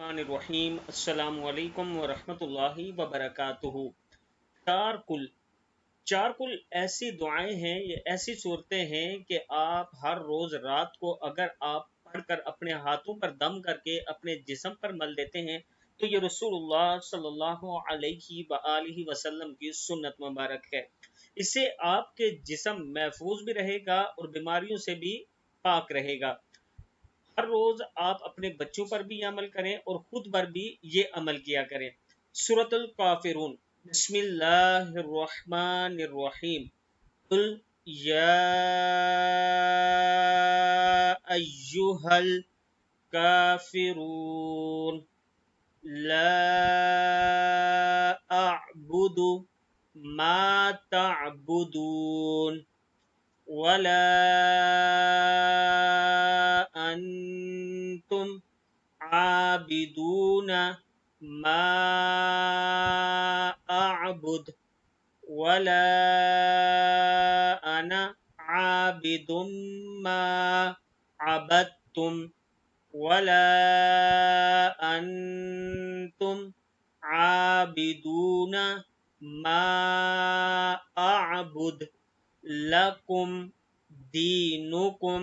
الرحمن الرحیم۔ السلام علیکم ورحمۃ اللہ وبرکاتہ۔ چار کل ایسی دعائیں ہیں، یہ ایسی صورتیں ہیں کہ آپ ہر روز رات کو اگر آپ پڑھ کر اپنے ہاتھوں پر دم کر کے اپنے جسم پر مل دیتے ہیں تو یہ رسول اللہ صلی اللہ علیہ وآلہ وسلم کی سنت مبارک ہے۔ اس سے آپ کے جسم محفوظ بھی رہے گا اور بیماریوں سے بھی پاک رہے گا۔ ہر روز آپ اپنے بچوں پر بھی یہ عمل کریں اور خود پر بھی یہ عمل کیا کریں۔ سورۃ الکافرون۔ بسم اللہ الرحمن الرحیم۔ قل یا ایہا الکافرون لا اعبد ما تعبدون ولا انتم عابدون ما اعبد ولا انا عابد ما عبدتم ولا انتم عابدون ما اعبد لکم دینکم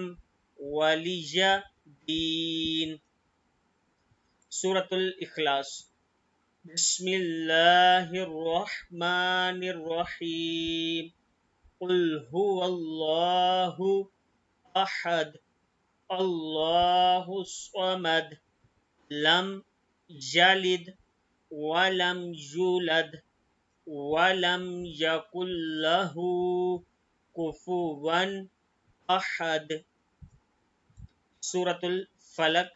ولی دین۔ سورۃ الاخلاص۔ بسم اللہ الرحمن الرحیم۔ قل هو اللہ احد اللہ الصمد لم یلد ولم یولد ولم یکن لہ کفوا احد۔ سورۃ الفلق۔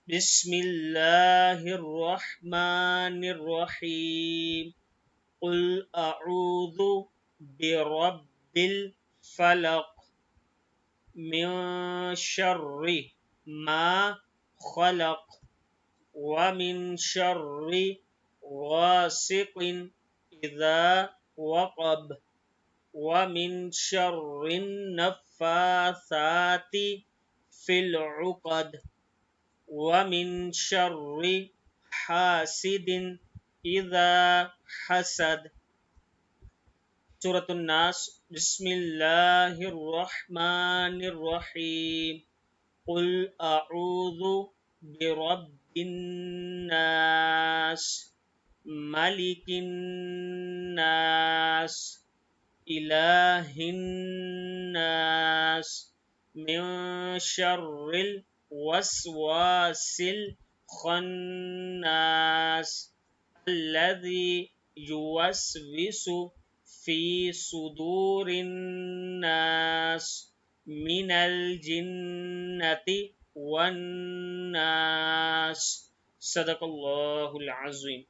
بسم اللہ الرحمن الرحیم۔ قل اعوذ برب الفلق من شر ما خلق ومن شر غاسق اذا وقب ومن شر النفاثات في العقد ومن شر حاسد اذا حسد۔ سورۃ الناس۔ بسم اللہ الرحمن الرحیم۔ قل اعوذ برب الناس ملک الناس الہ الناس من شر الوسواس الخناس الذی یوسوس فی صدور الناس من الجنۃ والناس۔ صدق اللہ العظیم۔